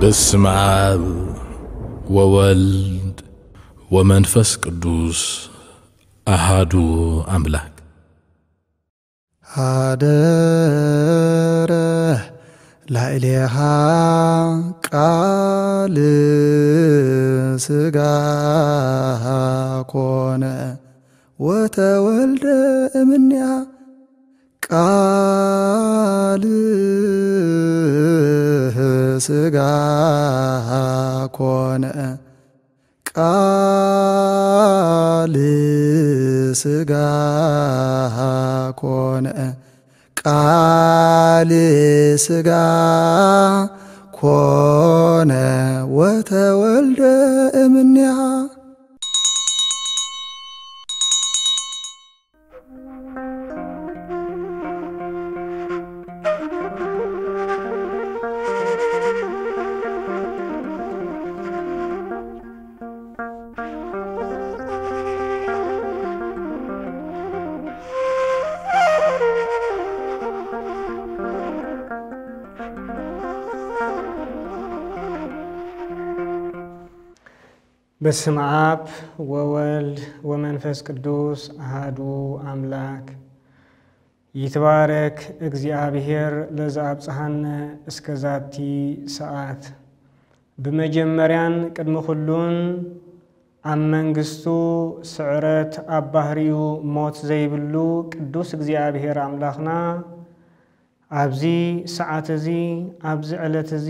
በስመ አብ ወወልድ ወመንፈስ ቅዱስ አሐዱ አምላክ አደረ ላዕሌሃ ቃል ሥጋ ኮነ ወተወልደ እምኔሃ ቃል ሥጋ ኮነ ቃል ሥጋ ኮነ ቃል ሥጋ ኮነ ወተወልደ እምኔሃ በስመ አብ ወወልድ ወመንፈስ ቅዱስ አሐዱ አምላክ ይትባረክ እግዚአብሔር ለዘአብጽሐነ እስከ ዛቲ ሰዓት። በመጀመሪያን ቅድመ ሁሉን ኣብ መንግሥቱ ስዕረት ኣብ ባህሪኡ ሞት ዘይብሉ ቅዱስ እግዚአብሔር አምላኽና ኣብዚ ሰዓት እዚ ኣብዚ ዕለት እዚ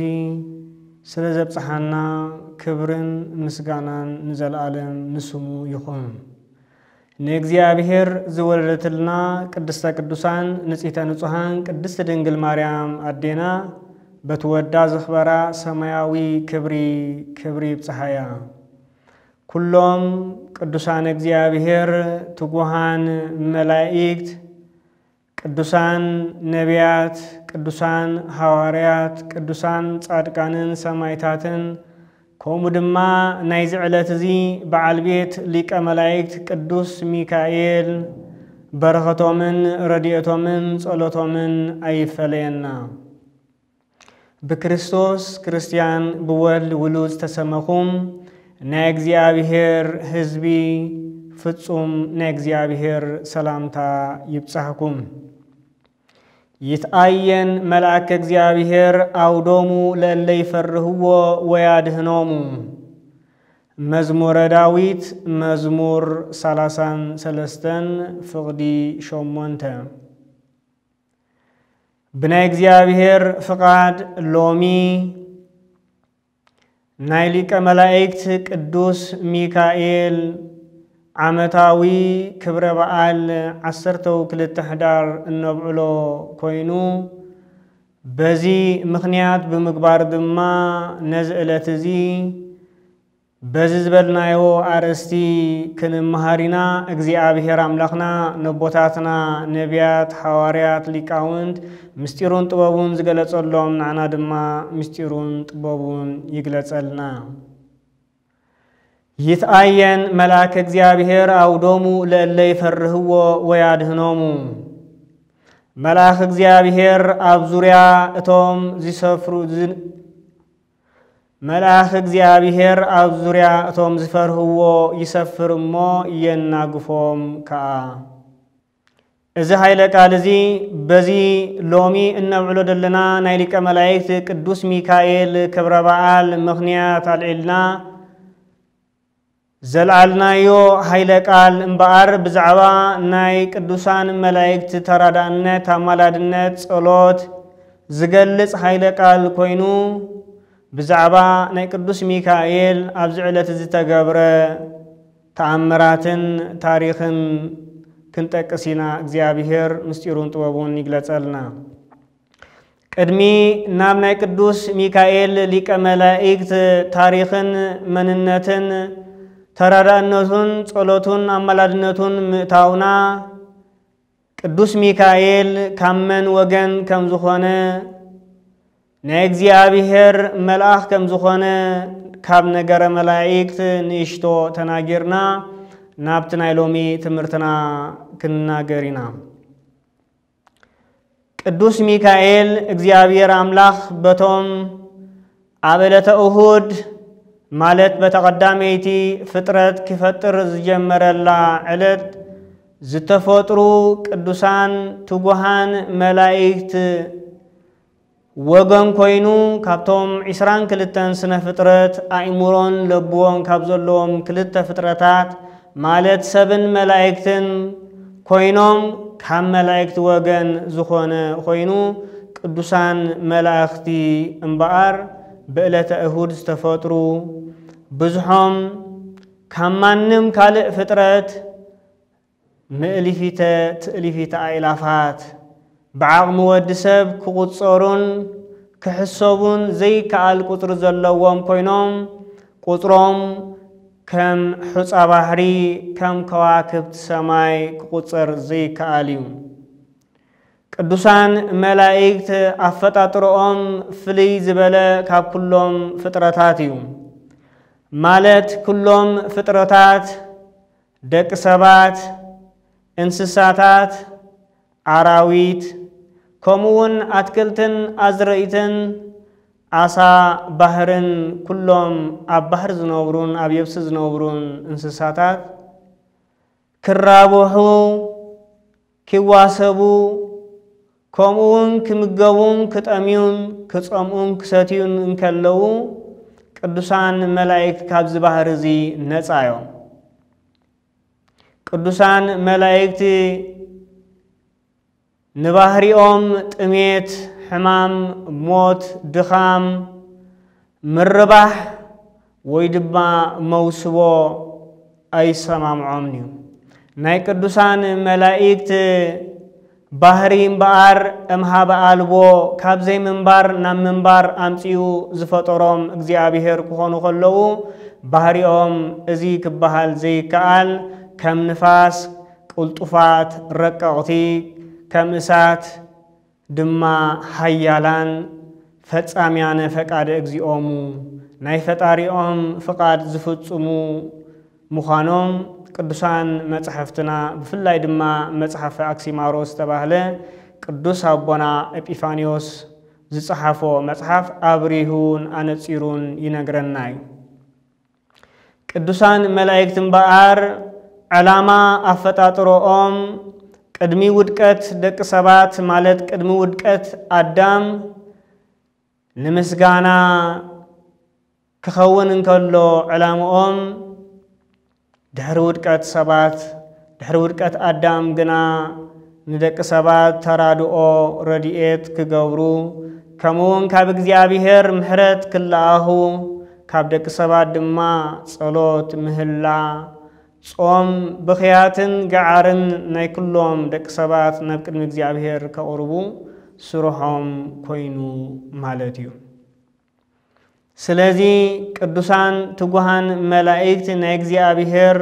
ስለ ዘብጽሐና ክብርን ምስጋናን ንዘለዓለም ንስሙ ይኹን። ንእግዚአብሔር ዝወለደትልና ቅድስተ ቅዱሳን ንጽሕተ ንጹሐን ቅድስት ድንግል ማርያም አዴና በትወዳ ዝኽበራ ሰማያዊ ክብሪ ይብጽሐያ። ኩሎም ቅዱሳን እግዚአብሔር ትጉሃን መላእክት ቅዱሳን ነቢያት ቅዱሳን ሐዋርያት ቅዱሳን ጻድቃንን ሰማዕታትን ከምኡ ድማ ናይ ዝዕለት እዚ በዓል ቤት ሊቀ መላእክት ቅዱስ ሚካኤል በረኸቶምን ረድኤቶምን ጸሎቶምን አይፈለየና። በክርስቶስ ክርስቲያን ብወልድ ውሉድ ተሰመኹም ናይ እግዚአብሔር ሕዝቢ ፍጹም ናይ እግዚአብሔር ሰላምታ ይብጽሐኩም። ይትአየን መልአከ እግዚአብሔር አውዶሙ ለእለ ይፈርህዎ ወያድህኖሙ። መዝሙረ ዳዊት መዝሙር 33 ፍቅዲ 8። ብናይ እግዚአብሔር ፍቃድ ሎሚ ናይ ሊቀ መላእክት ቅዱስ ሚካኤል ዓመታዊ ክብረ በዓል 12 ህዳር እነብዕሎ ኮይኑ በዚ ምኽንያት ብምግባር ድማ ነዚ ዕለት እዚ በዚ ዝበልናዮ አርእስቲ ክንመሃሪና እግዚአብሔር አምላኽና ነቦታትና ነቢያት ሐዋርያት ሊቃውንት ምስጢሩን ጥበቡን ዝገለጸሎም ንዓና ድማ ምስጢሩን ጥበቡን ይግለጸልና። ይትአየን መልአከ እግዚአብሔር አውዶሙ ለእለ ይፈርህዎ ወያድህኖሙ። መልአክ እግዚአብሔር ኣብ ዙርያ እቶም ዝሰፍሩ መልአክ እግዚአብሔር ኣብ ዙርያ እቶም ዝፈርህዎ ይሰፍር እሞ የናግፎም ከአ። እዚ ኃይለ ቃል እዚ በዚ ሎሚ እነብዕሎ ዘለና ናይ ሊቀ መላእክት ቅዱስ ሚካኤል ክብረ በዓል ምኽንያት አልዒልና ዘልዓልናዮ ኃይለ ቃል እምበኣር ብዛዕባ ናይ ቅዱሳን መላእክት ተራዳእነት አማላድነት ጸሎት ዝገልጽ ኃይለ ቃል ኮይኑ ብዛዕባ ናይ ቅዱስ ሚካኤል ኣብዚ ዕለት ዝተገብረ ተአምራትን ታሪኽን ክንጠቅሲና እግዚአብሔር ምስጢሩን ጥበቡን ይግለጸልና። ቅድሚ ናብ ናይ ቅዱስ ሚካኤል ሊቀ መላእክት ታሪኽን መንነትን ተራዳእነቱን ጸሎቱን አማላድነቱን ምእታውና ቅዱስ ሚካኤል ካመን ወገን ከም ዝኾነ ናይ እግዚአብሔር መልአክ ከም ዝኾነ ካብ ነገረ መላእክት ንእሽቶ ተናጊርና ናብቲ ናይ ሎሚ ትምህርትና ክንናገሪና። ቅዱስ ሚካኤል እግዚአብሔር አምላክ በቶም عبلة أهود مالت بتقداميتي فترة كفتر زجمر الله علت زتفطرو قدوسان تغوهان ملائكت وغن كوينو كابتوم عسران كلتن سنة فترات أعمرون لبوان كابزولوم كلتا فتراتات مالت سبن ملائكتن كوينوم كام ملائكت وغن زخون كوينو قدوسان ملائكتي انبار بقلة أهود استفطرو بزحوم كامانم كالق فترات مؤلفيتا تألفيتا إلافات بعقم ودسب كقصرون كحسابون زي كعال قطر زلوام كوينوم قطرهم كم حصى بحري كم كواكب سماي كقصر زي كعاليون قدوسان ملائكت أفتاترهم فلي زبالة كاب كلهم فتراتاتيهم مالت كلهم فتراتات دك سبات انسساتات عراويت كمون أتكلتن أزرئتن عصا بحرن كلهم أب بحر زنوبرون أب يبس زنوبرون انسساتات كرابوحو كواسبو كمون كمقوون كتأميون كتأمون كساتيون انكالو قدوسان ملائك كابز بحر زي نتايون قدوسان ملائكتي نباهريهم تميت حمام موت دخام مربح ويدبا موسوو أي سمام عمنيو ناي قدوسان ملائكت باهرين بار امها بقالبو كابزي منبار نام منبار امتيو زفتورهم اغزيابيهر كخونو خلو باهريهم ازي كبهال زي كال كم نفاس قلطفات رقعتي كم اسات دما حيالان فصاميان فقاد اغزيومو ناي فطاريوم فقاد زفصمو مخانوم قدوسان مصحفتنا بفلاي دما مصحف اكسيماروس تباهله قدوس ابونا اپيفانيوس زصحافو مصحف ابريهون انصيرون ينغرناي قدوسان ملائكتن بار علامة أفتاتروهم قدمي ودكت دك سبات مالت قدمي ودكت أدام نمسغانا كخون انكالو علامهم دحر ودكت سبات دحر ودكت أدام جنا ندك سبات ترادو رديئت كغورو كمون كابك زيابيهر محرت كلاهو كابدك سبات دما صلوت مهلا صوم بخياتن قعارن ناي كلهم دك سبات نبقد مكزيابهر كأوربو سروحهم كوينو مالتيو سلازي قدوسان تقوهان ملائكت ناي كزيابهر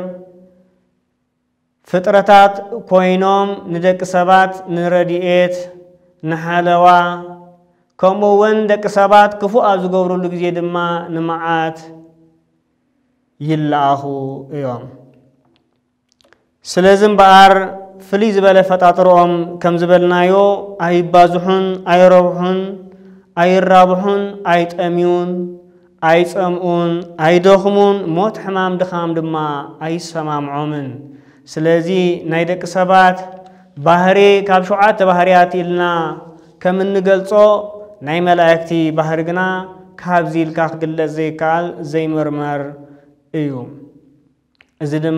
فطرتات كوينوم ندك سبات نرديئت نحالوا كموون دك سبات كفو أبزو قبرو لكزي دما نمعات يلاهو ايوم سلازم بار فليز بلا فتاطرهم كم زبلنايو اي بازحون اي ربحون اي رابحون اي تأميون اي تأمون اي دخمون موت حمام دخام دما اي سمام عمن سلازي نايدك سبات بحري كابشوعات بحريات إلنا كم نقلصو ناي ملايكتي بحرقنا كابزيل كاخ قلت زي كال زي مرمر ايوم إذا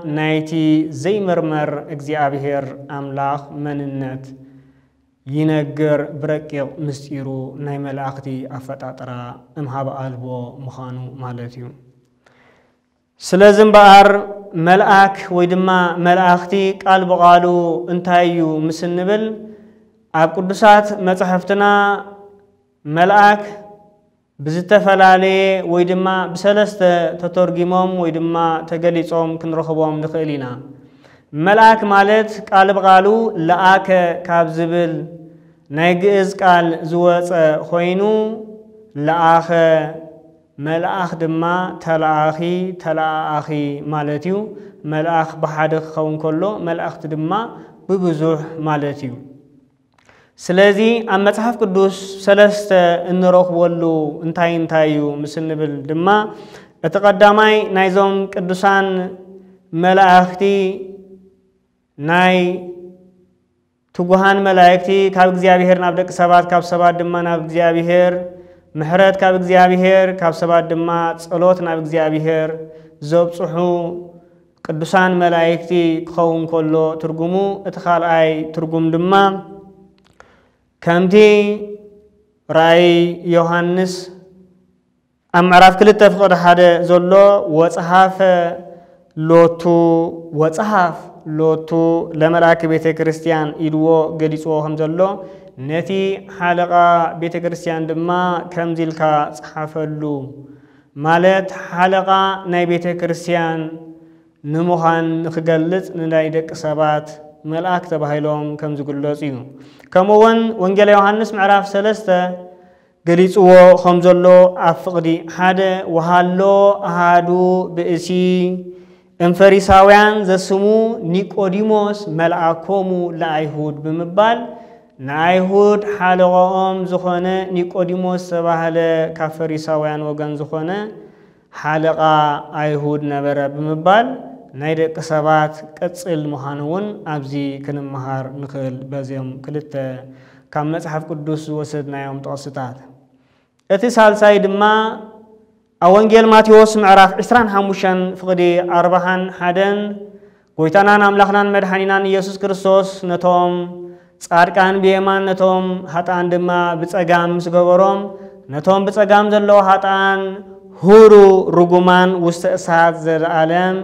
نايتي زي مرمر اغزيابيهر أملاخ مننت ينقر بركيق مستيرو ناي ملاختي أفتاترا امهاب قلبو مخانو مالتيو سلازم بار ملاك ويدما ملاختي قلب قالو انتايو مسنبل اب قدسات مصحفتنا ملاك بزتفلالي ويدما بسلست تترجمهم ويدما تجليصهم كنرخبهم نخيلنا ملاك مالت قال بقالو لآك كابزبل نيجز قال زوات خوينو لآخ ملاخ دما تلاخي مالتيو ملاخ بحد خون كله ملاخ دما ببزوح مالتيو ስለዚህ ኣብ መጽሓፍ ቅዱስ ሰለስተ እንረኽበሉ እንታይ እዩ ምስ ንብል ድማ እቲ ቀዳማይ ናይዞም ቅዱሳን መላእክቲ ናይ ትጉሃን መላእክቲ ካብ እግዚአብሔር ናብ ደቂ ሰባት ካብ ሰባት ድማ ናብ እግዚአብሔር ምሕረት ካብ እግዚአብሔር ካብ ሰባት ድማ ጸሎት ናብ እግዚአብሔር ዘብጽሑ ቅዱሳን መላእክቲ ክኸውን ከሎ ትርጉሙ እቲ ካልኣይ ትርጉም ድማ ከምቲ ራእይ ዮሐንስ ኣብ ምዕራፍ 2 ፍቅዲ 1 ዘሎ ወጽሓፍ ሎቱ ለመላክ ቤተ ክርስቲያን ኢድዎ ገሊጽዎ ከም ዘሎ ነቲ ሓለቃ ቤተ ክርስቲያን ድማ ከምዚልካ ጽሓፈሉ ማለት ሓለቃ ናይ ቤተ ክርስቲያን ንምዃን ንኽገልጽ ንናይ ደቂ ሰባት መልአክ ተባሂሎም ከም ዝግለጹ እዩ ከምኡውን ወንጌል ዮሐንስ ምዕራፍ 3 ገሊጽዎ ከም ዘሎ ኣብ ፍቅዲ 1 ወሃሎ አሃዱ ብእሲ ፈሪሳውያን ዘስሙ ኒቆዲሞስ መልአኮሙ ለአይሁድ ብምባል ናይሁድ ሓለቆኦም ዝኾነ ኒቆዲሞስ ተባህለ ካብ ፈሪሳውያን ወገን ዝኾነ ሓለቃ አይሁድ ነበረ ብምባል ናይ ደቂ ሰባት ቅጽል ምዃኑውን ኣብዚ ክንመሃር ንኽእል በዚኦም ክልተ ካብ መጽሓፍ ቅዱስ ወሰድናዮም ጥቕስታት እቲ ሳልሳይ ድማ ወንጌል ማቴዎስ ምዕራፍ 25 ፍቅዲ 41 ጎይታናን አምላኽናን መድኃኒናን ኢየሱስ ክርስቶስ ነቶም ጻድቃን ብየማን ነቶም ኃጥኣን ድማ ብጸጋም ስገበሮም ነቶም ብጸጋም ዘለዎ ኃጥኣን ሁሩ ርጉማን ውስተ እሳት ዘለዓለም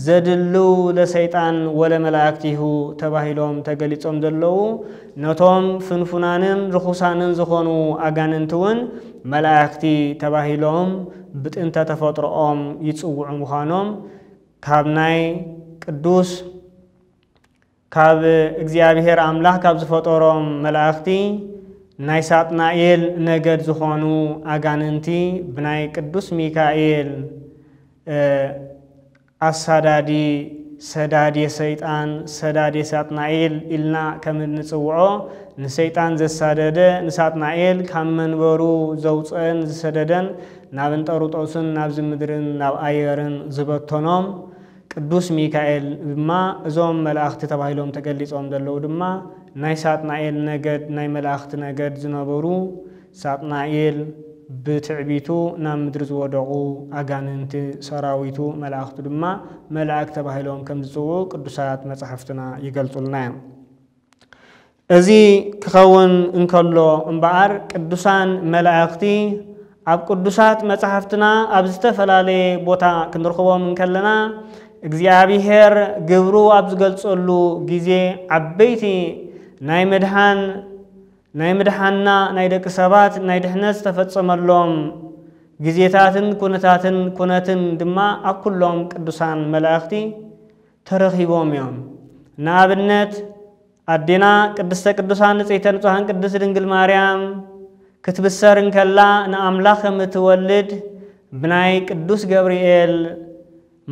ዘድሉ ለሰይጣን ወለ መላእክቲሁ ተባሂሎም ተገሊጾም ዘለዉ ነቶም ፍንፉናንን ርኹሳንን ዝኾኑ አጋንንትውን መላእክቲ ተባሂሎም ብጥንተ ተፈጥሮኦም ይጽውዑ ምዃኖም ካብ ናይ ቅዱስ ካብ እግዚአብሔር አምላክ ካብ ዝፈጠሮም መላእክቲ ናይ ሳጥናኤል ነገድ ዝኾኑ አጋንንቲ ብናይ ቅዱስ ሚካኤል አሳዳዲ ሰዳዲ ሰይጣን ሰዳዲ ሳጥናኤል ኢልና ከም ንጽውዖ ንሰይጣን ዘሳደደ ንሳጥናኤል ካብ መንበሩ ዘውፅን ዝሰደደን ናብ እንጠሩጦስን ናብ ዝምድርን ናብ አየርን ዝበተኖም ቅዱስ ሚካኤል ድማ እዞም መላእክቲ ተባሂሎም ተገሊጾም ዘለዉ ድማ ናይ ሳጥናኤል ነገድ ናይ መላእክቲ ነገድ ዝነበሩ ሳጥናኤል ብትዕቢቱ ናብ ምድሪ ዝወደቁ አጋንንቲ ሰራዊቱ መላእክቱ ድማ መላእክት ተባሂሎም ከም ዝጽውዑ ቅዱሳት መጽሐፍትና ይገልጹልና እዮም እዚ ክኸውን እንከሎ እምበኣር ቅዱሳን መላእክቲ ኣብ ቅዱሳት መጽሐፍትና ኣብ ዝተፈላለየ ቦታ ክንረኽቦም እንከለና እግዚአብሔር ግብሩ ኣብ ዝገልጸሉ ጊዜ ዓበይቲ ናይ ምድሓንና ናይ ደቂ ሰባት ናይ ድሕነት ዝተፈጸመሎም ጊዜታትን ኩነትን ድማ ኣብ ኩሎም ቅዱሳን መላእክቲ ተረኺቦም እዮም ንኣብነት ኣዴና ቅድስተ ቅዱሳን ንጽሕተ ንጹሃን ቅድስት ድንግል ማርያም ክትብሰር እንከላ ንኣምላኽ ከም እትወልድ ብናይ ቅዱስ ገብርኤል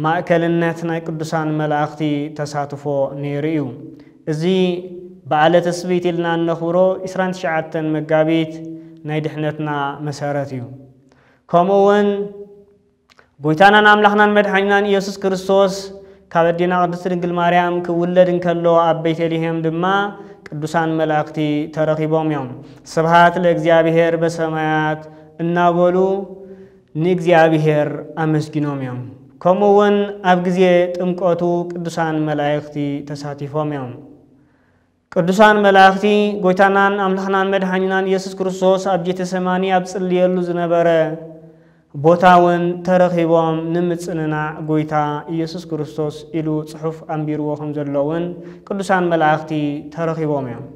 ማእከልነት ናይ ቅዱሳን መላእክቲ ተሳትፎ ነይሩ እዩ እዚ በዓለ ተስቢት ኢልና ነኽብሮ 29 መጋቢት ናይ ድሕነትና መሰረት እዩ ከምኡውን ጎይታናን አምላኽናን መድኃኒናን ኢየሱስ ክርስቶስ ካብ ኣዴና ቅድስት ድንግል ማርያም ክውለድ እንከሎ ኣብ ቤተልሔም ድማ ቅዱሳን መላእክቲ ተረኺቦም እዮም ስብሃት ለእግዚአብሔር በሰማያት እናበሉ ንእግዚአብሔር አመስግኖም እዮም ከምኡውን ኣብ ጊዜ ጥምቀቱ ቅዱሳን መላእክቲ ተሳቲፎም እዮም ቅዱሳን መላእክቲ ጎይታናን አምላኽናን መድኃኒናን ኢየሱስ ክርስቶስ ኣብ ጌቴሰማኒ ኣብ ጽልየሉ ዝነበረ ቦታውን ተረኺቦም ንምጽንናዕ ጎይታ ኢየሱስ ክርስቶስ ኢሉ ጽሑፍ ኣንቢርዎ ከም ዘለውን ቅዱሳን መላእክቲ ተረኺቦም እዮም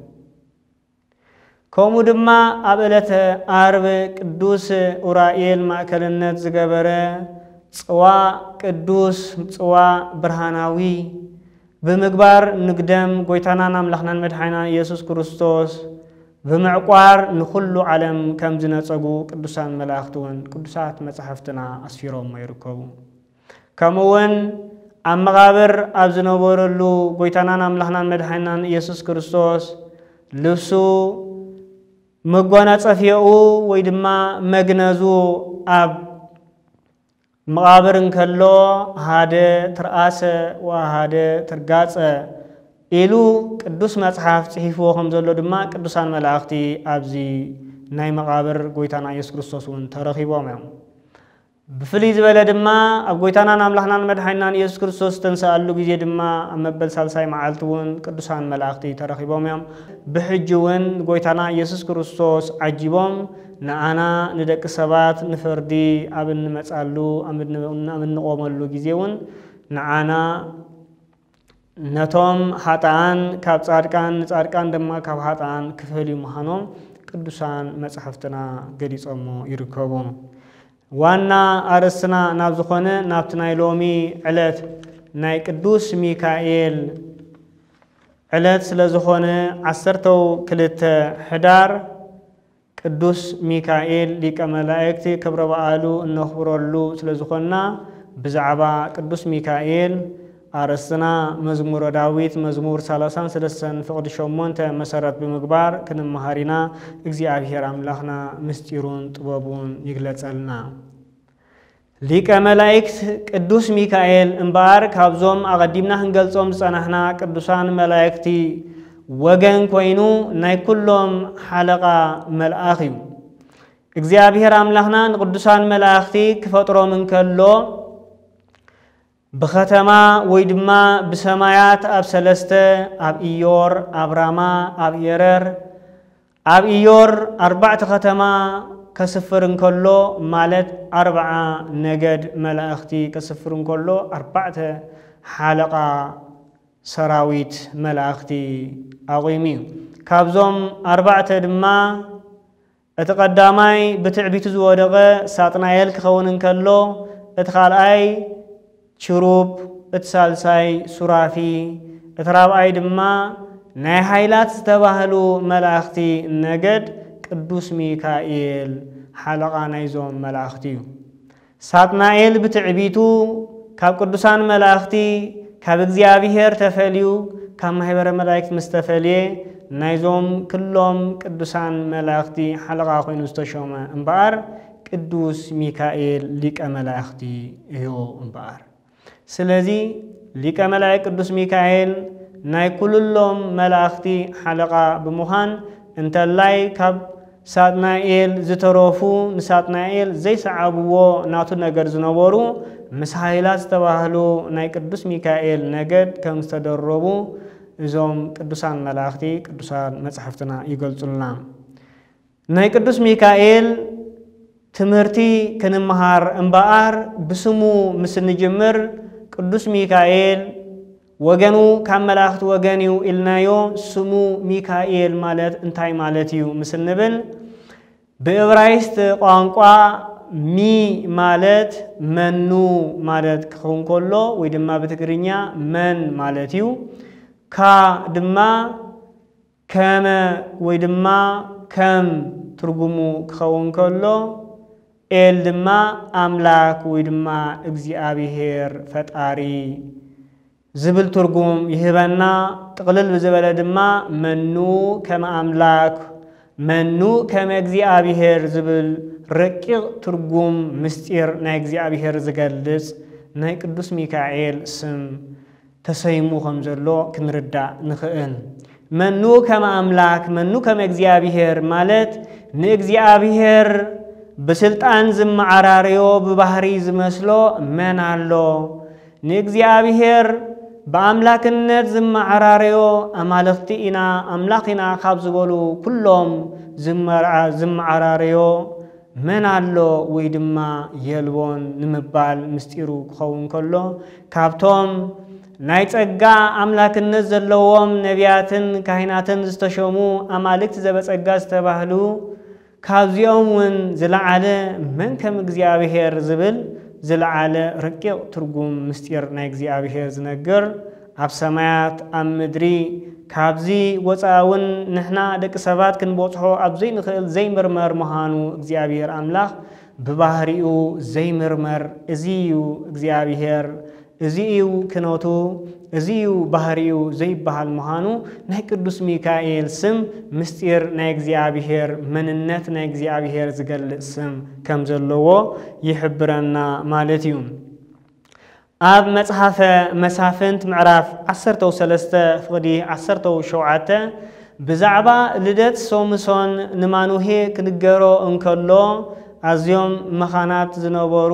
ከምኡ ድማ ኣብ ዕለተ ዓርብ ቅዱስ ኡራኤል ማእከልነት ዝገበረ ቅዱስ ጽዋ ብርሃናዊ ብምግባር ንግደም ጎይታናን አምላኽናን መድኃኒናን ኢየሱስ ክርስቶስ ብምዕቋር ንኹሉ ዓለም ከም ዝነጸጉ ቅዱሳን መላእክቲውን ቅዱሳት መጽሐፍትና ኣስፊሮም ይርከቡ ከምኡውን ኣብ መቃብር ኣብ ዝነበረሉ ጎይታናን አምላኽናን መድኃኒናን ኢየሱስ ክርስቶስ ልብሱ መጓናጸፊያኡ ወይ ድማ መግነዙ ኣብ መቃብርን ከሎ ሃደ ትርአሰ ወሃደ ትርጋጸ ኢሉ ቅዱስ መጽሐፍ ጽሒፍዎ ከም ዘሎ ድማ ቅዱሳን መላእኽቲ ኣብዚ ናይ መቃብር ጎይታና ኢየሱስ ክርስቶስ እውን ተረኺቦም እዮም። ብፍልይ ዝበለ ድማ ኣብ ጎይታናን ኣምላኽናን መድሓኒናን ኢየሱስ ክርስቶስ ተንሰኣሉ ግዜ ድማ ኣብ መበል ሳልሳይ መዓልቲ እውን ቅዱሳን መላእኽቲ ተረኺቦም እዮም። ብሕጂ እውን ጎይታና ኢየሱስ ክርስቶስ ዓጂቦም ንኣና ንደቂ ሰባት ንፍርዲ ኣብ እንመጻሉ ኣብ እንቆመሉ ግዜ እውን ንኣና ነቶም ሓጥኣን ካብ ጻድቃን ንጻድቃን ድማ ካብ ሓጥኣን ክፈልዩ ምዃኖም ቅዱሳን መጽሕፍትና ገሊጾሞ ይርከቡ። ዋና ኣርእስትና ናብ ዝኾነ ናብቲ ናይ ሎሚ ዕለት ናይ ቅዱስ ሚካኤል ዕለት ስለ ዝኾነ 12 ሕዳር ቅዱስ ሚካኤል ሊቀ መላእክቲ ክብረ በዓሉ እነኽብረሉ ስለ ዝኾንና ብዛዕባ ቅዱስ ሚካኤል ኣርእስትና መዝሙረ ዳዊት መዝሙር 33 ፍቕዲ 8 መሰረት ብምግባር ክንመሃሪና እግዚአብሔር አምላኽና ምስጢሩን ጥበቡን ይግለጸልና። ሊቀ መላእክት ቅዱስ ሚካኤል እምበኣር ካብዞም ኣቐዲምና ክንገልጾም ዝጸናሕና ቅዱሳን መላእክቲ ወገን ኮይኑ ናይ ኩሎም ሓለቓ መልኣኽ እዩ። እግዚአብሔር አምላኽና ንቅዱሳን መላእክቲ ክፈጥሮም እንከሎ በኸተማ ወይ ድማ በሰማያት ኣብ ሰለስተ ኣብ ኢዮር ኣብ ራማ ኣብ የረር ኣብ ኢዮር 4 ከተማ ከስፍር እንከሎ ማለት 40 ነገድ መላእክቲ ከስፍር እንከሎ 4 ሓለቓ ሰራዊት መላእክቲ ኣቆይሚ ካብዞም 4 ድማ እቲ ቀዳማይ ብትዕቢቱ ዝወደቀ ሳጥናኤል ክኸውን እንከሎ እቲ ካልኣይ ችሩብ እትሳልሳይ ሱራፊ እትራብአይ ድማ ናይ ኃይላት ዝተባህሉ መላእክቲ ነገድ ቅዱስ ሚካኤል ሓለቓ ናይዞም መላእክቲ እዩ። ሳጥናኤል ብትዕቢቱ ካብ ቅዱሳን መላእክቲ ካብ እግዚአብሔር ተፈልዩ ካብ ማሕበረ መላእክት ምስተፈልየ ናይዞም ክሎም ቅዱሳን መላእክቲ ሓለቓ ኮይኑ ዝተሾመ እምበኣር ቅዱስ ሚካኤል ሊቀ መላእክቲ እዩ እምበኣር። ስለዚህ ሊቀ መላእክት ቅዱስ ሚካኤል ናይ ኩልሎም መላእክቲ ሓለቓ ብምዃን እንተላይ ካብ ሳጥናኤል ዝተረፉ ንሳጥናኤል ዘይሰዓብዎ ናቱ ነገር ዝነበሩ ምስ ኃይላት ዝተባህሉ ናይ ቅዱስ ሚካኤል ነገድ ከም ዝተደረቡ እዞም ቅዱሳን መላእክቲ ቅዱሳን መጽሕፍትና ይገልጹልና። ናይ ቅዱስ ሚካኤል ትምህርቲ ክንመሃር እምበኣር ብስሙ ምስ ንጅምር ቅዱስ ሚካኤል ወገኑ ካብ መላእክት ወገን እዩ ኢልናዮ ስሙ ሚካኤል ማለት እንታይ ማለት እዩ ምስ ንብል ብዕብራይስጥ ቋንቋ ሚ ማለት መኑ ማለት ክኸውን ከሎ ወይ ድማ በትግርኛ መን ማለት እዩ ካ ድማ ከመ ወይ ድማ ከም ትርጉሙ ክኸውን ከሎ ኤል ድማ አምላክ ወይ ድማ እግዚአብሔር ፈጣሪ ዝብል ትርጉም ይህበና። ጥቅልል ብዝበለ ድማ መኑ ከመ አምላክ መኑ ከመ እግዚአብሔር ዝብል ረቂቕ ትርጉም ምስጢር ናይ እግዚአብሔር ዝገልጽ ናይ ቅዱስ ሚካኤል ስም ተሰይሙ ከም ዘሎ ክንርዳእ ንኽእል። መኑ ከመ አምላክ መኑ ከመ እግዚአብሔር ማለት ንእግዚአብሔር በስልጣን ዝመዓራርዮ በባህሪ ዝመስሎ መን አሎ ንእግዚአብሔር በአምላክነት ዝመዓራርዮ አማልክቲ ኢና አምላኽና ካብ ዝበሉ ኩሎም ዝመዓራርዮ መን አሎ ወይ ድማ የልቦን ንምባል ምስጢሩ ክኸውን ከሎ ካብቶም ናይ ጸጋ አምላክነት ዘለዎም ነቢያትን ካህናትን ዝተሾሙ አማልክት ዘበጸጋ ዝተባህሉ ካብዚኦም ውን ዝለዓለ መን ከም እግዚአብሔር ዝብል ዝለዓለ ረቂቕ ትርጉም ምስጢር ናይ እግዚአብሔር ዝነግር ኣብ ሰማያት ኣብ ምድሪ ካብዚ ወፃውን ንሕና ደቂ ሰባት ክንበጽሖ ኣብ ዘይንኽእል ዘይምርመር ምዃኑ እግዚአብሔር አምላኽ ብባህሪኡ ዘይምርመር እዚ እዩ እግዚአብሔር እዚኡ ክኖቱ እዚኡ ባህሪኡ ዘይበሃል መሃኑ ናይ ቅዱስ ሚካኤል ስም ምስጢር ናይ እግዚአብሔር መንነት ናይ እግዚአብሔር ዝገልጽ ስም ከም ዘለዎ ይሕብረና ማለት እዩ ኣብ መጽሐፈ መሳፍንት ምዕራፍ 13 ፍቅዲ 17 ብዛዕባ ልደት ሶምሶን ንማኑሄ ክንገሮ እንከሎ ኣዝዮም መኻናት ዝነበሩ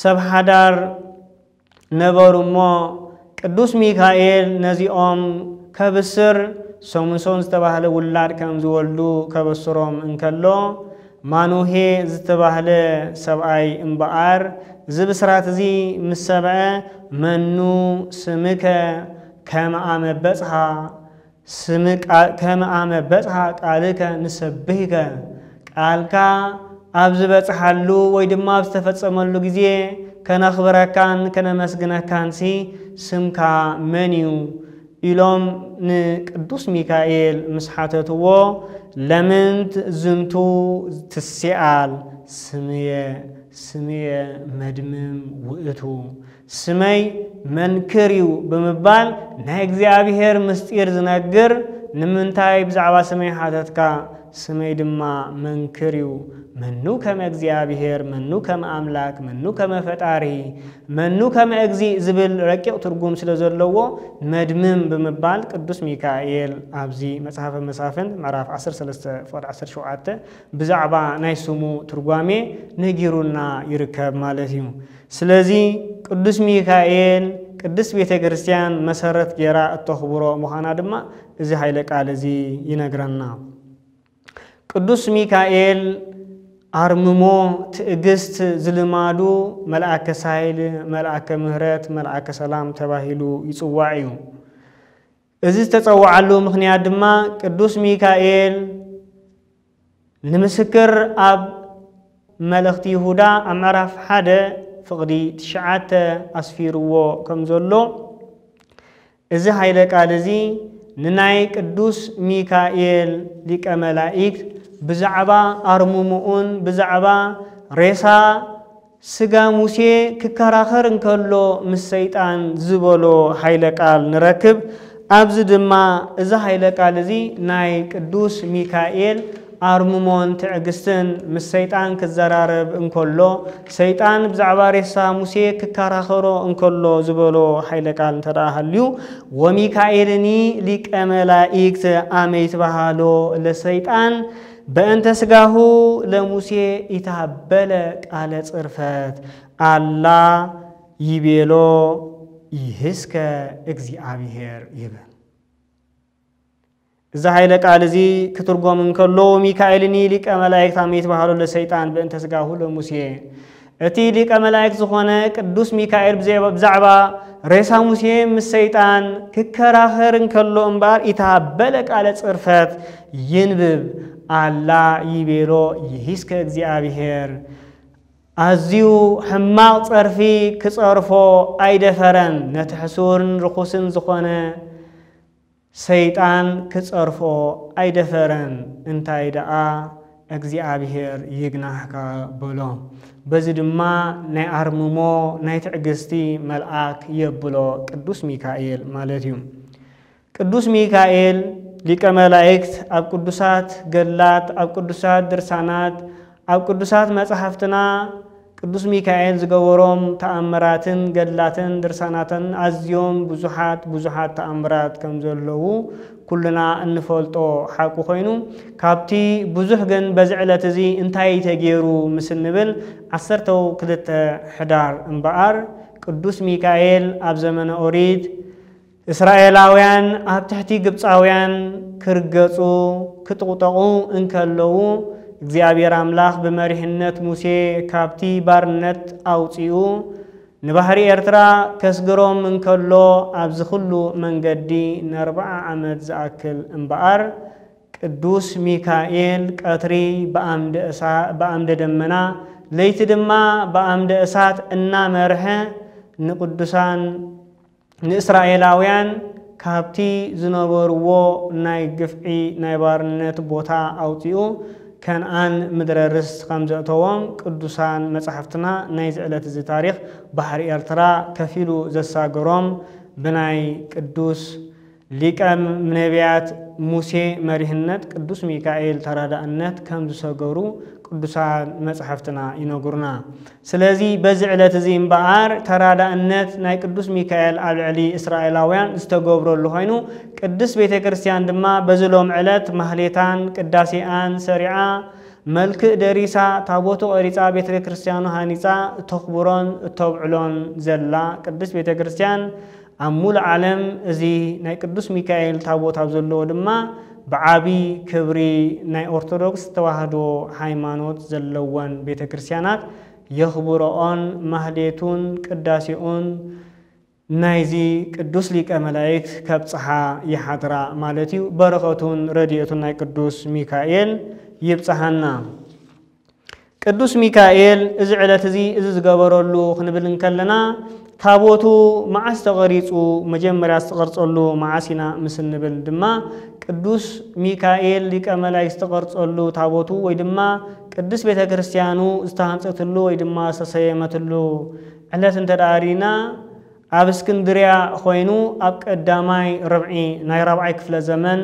ሰብ ሓዳር ነበሩሞ ቅዱስ ሚካኤል ነዚኦም ከብስር ሶምሶን ዝተባህለ ውላድ ከም ዝወልዱ ከበስሮም እንከሎ ማኑሄ ዝተባህለ ሰብኣይ እምበኣር ዝብስራት እዚ ምስ ሰብአ መኑ ስምከ ከመአመ በጽሐ ከመአመ በጽሐ ቃልከ ንሰብህከ ቃልካ ኣብ ዝበጽሐሉ ወይ ድማ ኣብ ዝተፈጸመሉ ጊዜ ከነኽብረካን ከነመስግነካንሲ ስምካ መን እዩ ኢሎም ንቅዱስ ሚካኤል ምስ ሓተትዎ ለምንት ዝምቱ ትስአል ስምየ መድምም ውእቱ ስመይ መንክር እዩ ብምባል ናይ እግዚአብሔር ምስጢር ዝነግር ንምንታይ ብዛዕባ ስመይ ሓተትካ ስመይ ድማ መንክር እዩ መኑ ከመ እግዚአብሔር መኑ ከመ አምላክ መኑ ከመ ፈጣሪ መኑ ከመ እግዚ ዝብል ረቂቕ ትርጉም ስለ ዘለዎ መድምም ብምባል ቅዱስ ሚካኤል ኣብዚ መጽሐፈ መሳፍንት ምዕራፍ 13 ፍቅዲ 17 ብዛዕባ ናይ ስሙ ትርጓሜ ነጊሩና ይርከብ ማለት እዩ ስለዚ ቅዱስ ሚካኤል ቅዱስ ቤተ ክርስቲያን መሰረት ጌራ እተኽብሮ ምዃና ድማ እዚ ኃይለ ቃል እዚ ይነግረና ቅዱስ ሚካኤል አርምሞ ትዕግስት ዝልማዱ መልአከ ሳይል መልአከ ምህረት መልአከ ሰላም ተባሂሉ ይጽዋዕ እዩ እዚ ዝተጸዋዓሉ ምኽንያት ድማ ቅዱስ ሚካኤል ንምስክር ኣብ መልእኽቲ ይሁዳ ኣብ ምዕራፍ 1 ፍቅዲ 9 ኣስፊርዎ ከም ዘሎ እዚ ኃይለ ቃል እዚ ንናይ ቅዱስ ሚካኤል ሊቀ መላእክት ብዛዕባ አርሙሙኡን ብዛዕባ ሬሳ ስጋ ሙሴ ክከራኸር እንከሎ ምስ ሰይጣን ዝበሎ ኃይለ ቃል ንረክብ ኣብዚ ድማ እዚ ኃይለ ቃል እዚ ናይ ቅዱስ ሚካኤል አርሙሞን ትዕግስትን ምስ ሰይጣን ክዘራረብ እንከሎ ሰይጣን ብዛዕባ ሬሳ ሙሴ ክከራኸሮ እንከሎ ዝበሎ ኃይለ ቃል እንተዳሃልዩ ወሚካኤልኒ ሊቀ መላእክት አመ ይትበሃሎ ለሰይጣን በእንተ ስጋሁ ለሙሴ ይታበለ ቃለ ጽርፈት አላ ይቤሎ ይህስከ እግዚአብሔር ይብል እዚ ኃይለ ቃል እዚ ክትርጎም እንከሎ ሚካኤልኒ ሊቀ መላእክት አመ ይትበሃሎ ለሰይጣን በእንተ ስጋሁ ለሙሴ እቲ ሊቀ መላእክት ዝኾነ ቅዱስ ሚካኤል ብዛዕባ ሬሳ ሙሴ ምስ ሰይጣን ክከራኸር እንከሎ እምበር ይታበለ ቃለ ጽርፈት ይንብብ አላ ይቤሎ ይህስከ እግዚአብሔር ኣዝዩ ሕማቕ ጸርፊ ክጸርፎ ኣይደፈረን ነቲ ሕሱርን ርኩስን ዝኾነ ሰይጣን ክጸርፎ ኣይደፈረን እንታይ ደኣ እግዚአብሔር ይግናሕካ በሎ በዚ ድማ ናይ አርምሞ ናይ ትዕግስቲ መልአክ የብሎ ቅዱስ ሚካኤል ማለት እዩ ቅዱስ ሚካኤል ሊቀ መላእክት ኣብ ቅዱሳት ገላት ኣብ ቅዱሳት ድርሳናት ኣብ ቅዱሳት መጽሐፍትና ቅዱስ ሚካኤል ዝገበሮም ተአምራትን ገላትን ድርሳናትን ኣዝዮም ብዙሓት ተአምራት ከም ዘለዉ ኩልና እንፈልጦ ሓቁ ኮይኑ ካብቲ ብዙሕ ግን በዚ ዕለት እዚ እንታይ ተገይሩ ምስ ንብል 12 ሕዳር እምበኣር ቅዱስ ሚካኤል ኣብ ዘመነ ኦሪት እስራኤላውያን ኣብ ትሕቲ ግብፃውያን ክርገጹ ክጥቁጠቁ እንከለዉ እግዚአብሔር አምላክ በመሪህነት ሙሴ ካብቲ ባርነት አውጪኡ ንባህሪ ኤርትራ ከስግሮም እንከሎ ኣብዚ ኩሉ መንገዲ ን40 ዓመት ዝኣክል እምበኣር ቅዱስ ሚካኤል ቀትሪ በአምደ ደመና ለይቲ ድማ በአምደ እሳት እናመርሐ ንቅዱሳን ንእስራኤላውያን ካብቲ ዝነበርዎ ናይ ግፍዒ ናይ ባርነት ቦታ አውጪኡ ከነአን ምድረ ርስት ከምዘእተዎም ቅዱሳን መጻሕፍትና ናይ ዝዕለት እዚ ታሪኽ ባሕሪ ኤርትራ ከፊሉ ዘሳገሮም ብናይ ቅዱስ ሊቀ ነቢያት ሙሴ መሪህነት ቅዱስ ሚካኤል ተራዳእነት ከም ዝሰገሩ ቅዱሳን መጻሕፍትና ይነግሩና። ስለዚ በዚ ዕለት እዚ እምበኣር ተራዳእነት ናይ ቅዱስ ሚካኤል ኣብ ልዕሊ እስራኤላውያን ዝተገብረሉ ኮይኑ ቅዱስ ቤተክርስትያን ድማ በዝሎም ዕለት ማህሌታን ቅዳሴኣን ሰሪዓ መልክዕ ደሪሳ ታቦቱ ቀሪፃ ቤተክርስትያኑ ሃኒፃ ተኽብሮን ተብዕሎን ዘላ ቅዱስ ቤተክርስትያን ኣብ ሙሉእ ዓለም እዚ ናይ ቅዱስ ሚካኤል ታቦት ኣብ ዘለዎ ድማ ብዓቢ ክብሪ ናይ ኦርቶዶክስ ተዋህዶ ሃይማኖት ዘለወን ቤተክርስትያናት የኽብሮኦን ማህሌቱን ቅዳሴኡን ናይዚ ቅዱስ ሊቀ መላእክት ከብጽሓ ይሓድራ ማለት እዩ። በረኸቱን ረድኤቱን ናይ ቅዱስ ሚካኤል ይብጽሐና። ቅዱስ ሚካኤል እዚ ዕለት እዚ ዝገበረሉ ክንብል እንከለና ታቦቱ መዓስ ተቐሪጹ መጀመርያ ዝተቐርጸሉ መዓሲና ምስ ንብል ድማ ቅዱስ ሚካኤል ሊቀ መላእክት ዝተቐርጸሉ ታቦቱ ወይ ድማ ቅዱስ ቤተክርስትያኑ ዝተሃንጸትሉ ወይ ድማ ዝተሰየመትሉ ዕለት እንተዳሪና ኣብ እስክንድርያ ኮይኑ ኣብ ቀዳማይ ርብዒ ናይ 4ይ ክፍለ ዘመን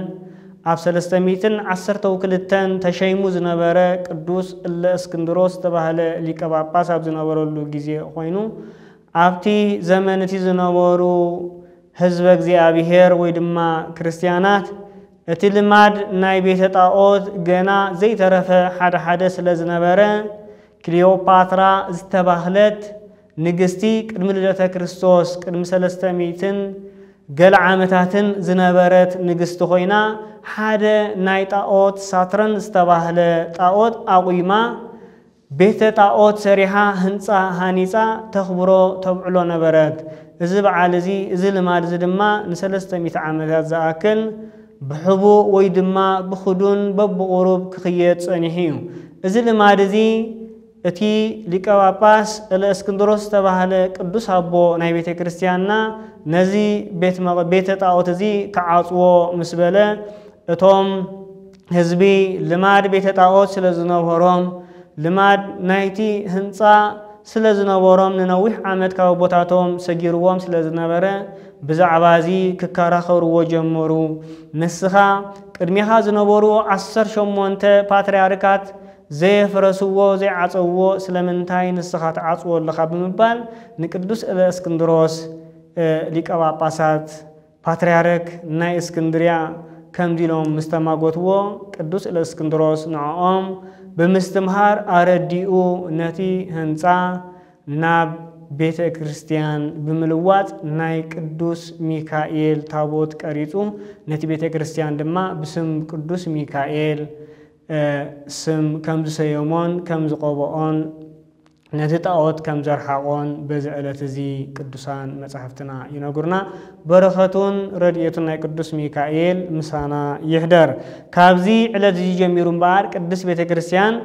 ኣብ 312 ተሸይሙ ዝነበረ ቅዱስ እለእስክንድሮስ ተባህለ ሊቀ ጳጳስ ኣብ ዝነበረሉ ጊዜ ኮይኑ ኣብቲ ዘመን እቲ ዝነበሩ ህዝበ እግዚአብሔር ወይ ድማ ክርስቲያናት እቲ ልማድ ናይ ቤተ ጣዖት ገና ዘይተረፈ ሓደ ስለ ዝነበረ ክሊዮፓትራ ዝተባህለት ንግስቲ ቅድሚ ልደተ ክርስቶስ ቅድሚ 300 ገለ ዓመታትን ዝነበረት ንግስቲ ኮይና ሓደ ናይ ጣዖት ሳትረን ዝተባህለ ጣዖት ኣቁይማ ቤተ ጣዖት ሰሪሓ ህንፃ ሃኒፃ ተኽብሮ ተብዕሎ ነበረት። እዚ በዓል እዚ እዚ ልማድ እዚ ድማ ን300 ዓመታት ዝኣክል ብሕቡእ ወይ ድማ ብኽዱን በብቑሩብ ክኽየድ ጸኒሑ እዩ። እዚ ልማድ እዚ እቲ ሊቀ ጳጳስ እለእስክንድሮስ ዝተባህለ ቅዱስ ኣቦ ናይ ቤተ ክርስቲያንና ነዚ ቤተ ጣዖት እዚ ክዓጽዎ ምስ በለ እቶም ህዝቢ ልማድ ቤተ ጣዖት ስለ ዝነበሮም ልማድ ናይቲ ህንፃ ስለ ዝነበሮም ንነዊሕ ዓመት ካብ ቦታቶም ሰጊርዎም ስለ ዝነበረ ብዛዕባ እዚ ክከራኸርዎ ጀመሩ። ንስኻ ቅድሚኻ ዝነበሩ 18 ፓትርያርካት ዘየፍረስዎ ዘይዓፀውዎ ስለምንታይ ንስኻ ተዓጽዎ ኣለኻ ብምባል ንቅዱስ እለእስክንድሮስ ሊቀ ጳጳሳት ፓትርያርክ ናይ እስክንድርያ ከምዲሎም ምስተማጎትዎ ቅዱስ እለእስክንድሮስ ንዕኦም ብምስትምሃር ኣረዲኡ ነቲ ህንፃ ናብ ቤተ ክርስቲያን ብምልዋጥ ናይ ቅዱስ ሚካኤል ታቦት ቀሪጹ ነቲ ቤተ ክርስቲያን ድማ ብስም ቅዱስ ሚካኤል ስም ከም ዝሰየሞን ከም ዝቆብኦን ነቲ ጣዖት ከም ዘርሓቆን በዚ ዕለት እዚ ቅዱሳን መጻሕፍትና ይነግሩና። በረኸቱን ረድኤቱን ናይ ቅዱስ ሚካኤል ምሳና ይሕደር። ካብዚ ዕለት እዚ ጀሚሩ እምበኣር ቅዱስ ቤተ ክርስቲያን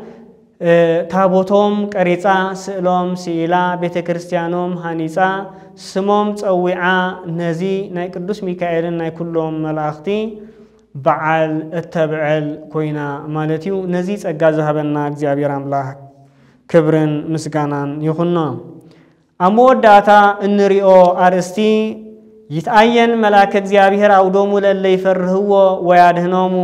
ታቦቶም ቀሪፃ ስእሎም ስኢላ ቤተ ክርስቲያኖም ሃኒፃ ስሞም ፀዊዓ ነዚ ናይ ቅዱስ ሚካኤልን ናይ ኩሎም መላእኽቲ በዓል እተብዕል ኮይና ማለት እዩ። ነዚ ጸጋ ዝሃበና እግዚአብሔር አምላክ ክብርን ምስጋናን ይኹኖ። ኣብ መወዳእታ እንሪኦ ኣርእስቲ ይትኣየን መልአከ እግዚአብሔር ኣውዶሙ ለለ ይፈርህዎ ወያድህኖሙ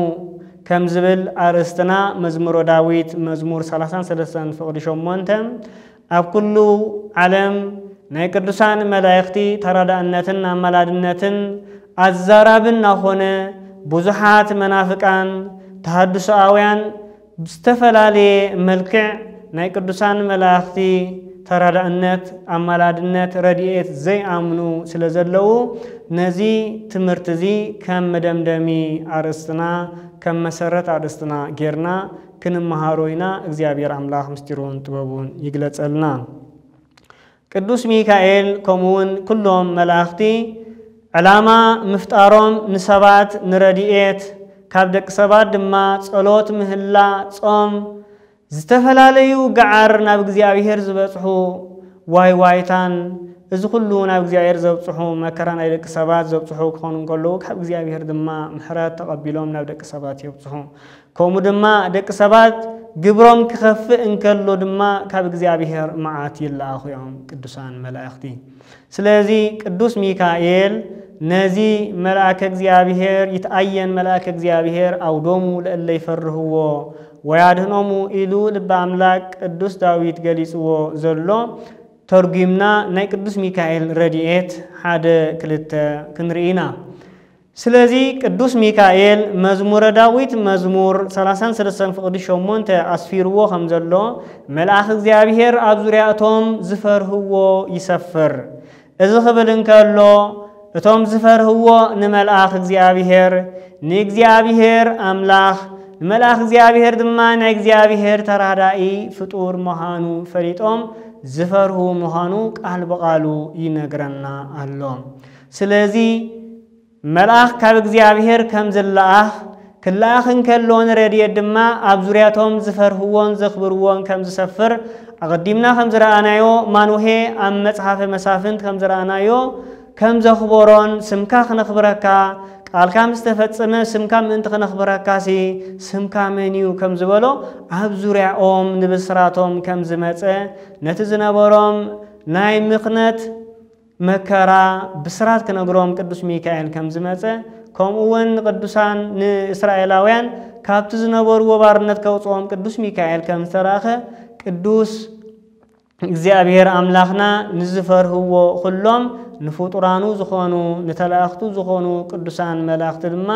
ከም ዝብል ኣርእስትና መዝሙረ ዳዊት መዝሙር 33 ፍቕዲ 8 ኣብ ኩሉ ዓለም ናይ ቅዱሳን መላእኽቲ ተራዳእነትን ኣመላድነትን ኣዛራብን ናኾነ ብዙሓት መናፍቃን ተሃድሶአውያን ብዝተፈላለየ መልክዕ ናይ ቅዱሳን መላእኽቲ ተራዳእነት ኣመላድነት ረድኤት ዘይኣምኑ ስለ ዘለዉ ነዚ ትምህርቲ እዚ ከም መደምደሚ ኣርእስትና ከም መሰረት ኣርእስትና ጌርና ክንመሃሮ ኢና። እግዚአብሔር አምላክ ምስጢሩን ጥበቡን ይግለጸልና። ቅዱስ ሚካኤል ከምኡውን ኩሎም መላእኽቲ ዕላማ ምፍጣሮም ንሰባት ንረድኤት ካብ ደቂ ሰባት ድማ ጸሎት ምህላ ጾም ዝተፈላለዩ ገዓር ናብ እግዚአብሔር ዝበጽሑ ዋይዋይታን እዚ ኩሉ ናብ እግዚአብሔር ዘብጽሑ መከራ ናይ ደቂ ሰባት ዘብጽሑ ክኾኑ እንከለዉ ካብ እግዚአብሔር ድማ ምሕረት ተቐቢሎም ናብ ደቂ ሰባት የብጽሑ። ከምኡ ድማ ደቂ ሰባት ግብሮም ክኸፍእ እንከሎ ድማ ካብ እግዚአብሔር መዓት ይላኣኹዮም ቅዱሳን መላእክቲ ስለዚ ቅዱስ ሚካኤል ነዚ መልአከ እግዚአብሔር ይትአየን መልአከ እግዚአብሔር አውዶሙ ለእለ ይፈርህዎ ወያድህኖሙ ኢሉ ልበ አምላክ ቅዱስ ዳዊት ገሊጽዎ ዘሎ ተርጉምና ናይ ቅዱስ ሚካኤል ረድኤት ሓደ ክልተ ክንርኢና ስለዚ ቅዱስ ሚካኤል መዝሙረ ዳዊት መዝሙር 33 ፍቅዲ 8 አስፊርዎ ከም ዘሎ መልአክ እግዚአብሔር ኣብ ዙርያቶም ዝፈርህዎ ይሰፍር እዚ ክብል እንከሎ እቶም ዝፈርህዎ ንመልአክ እግዚአብሔር ንእግዚአብሔር አምላኽ መልአክ እግዚአብሔር ድማ ናይ እግዚአብሔር ተራዳኢ ፍጡር መሃኑ ፈሊጦም ዝፈርሁ መሃኑ ቃል በቃሉ ይነግረና ኣሎ ስለዚ መልአክ ካብ እግዚአብሔር ከም ዝላኣኽ ክላኣኽ እንከሎን ረድኤት ድማ ኣብ ዙርያቶም ዝፈርህዎን ዘኽብርዎን ከም ዝሰፍር ኣቀዲምና ከም ዝረኣናዮ ማኑሄ ኣብ መጽሓፈ መሳፍንት ከም ዝረኣናዮ ከም ዘኽብሮን ስምካ ክነኽብረካ ቃልካ ምስተፈጸመ ስምካ ምእንቲ ክነኽብረካሲ ስምካ መንዩ ከም ዝበሎ ኣብ ዙርያኦም ንብስራቶም ከም ዝመጸ ነቲ ዝነበሮም ናይ ምኽነት መከራ ብስራት ክነግሮም ቅዱስ ሚካኤል ከም ዝመጸ ከምኡውን ቅዱሳን ንእስራኤላውያን ካብቲ ዝነበርዎ ባርነት ከውጽኦም ቅዱስ ሚካኤል ከም ዝተራኸ ቅዱስ እግዚአብሔር አምላኽና ንዝፈርህዎ ኩሎም ንፍጡራኑ ዝኾኑ ንተላእኽቱ ዝኾኑ ቅዱሳን መላእክት ድማ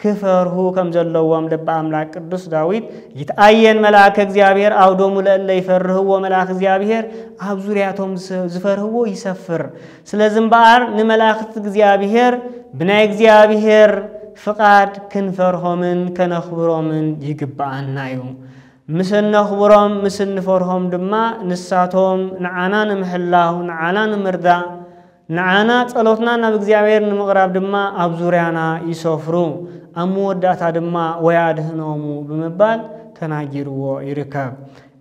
ክፈርሁ ከም ዘለዎም ልበ አምላክ ቅዱስ ዳዊት ይትአየን መልአከ እግዚአብሔር አውዶሙ ለእለ ይፈርህዎ መልአክ እግዚአብሔር ኣብ ዙርያቶም ዝፈርህዎ ይሰፍር ስለዚ እምበኣር ንመላእክት እግዚአብሔር ብናይ እግዚአብሔር ፍቃድ ክንፈርሆምን ከነኽብሮምን ይግባአና እዩ ምስል ነኽብሮም ምስል ንፈርሆም ድማ ንሳቶም ንዓና ንምሕላው ንዓና ንምርዳእ ንዓና ጸሎትና ናብ እግዚአብሔር ንምቕራብ ድማ ኣብ ዙርያና ይሰፍሩ ኣብ መወዳእታ ድማ ወያድህኖሙ ብምባል ተናጊርዎ ይርከብ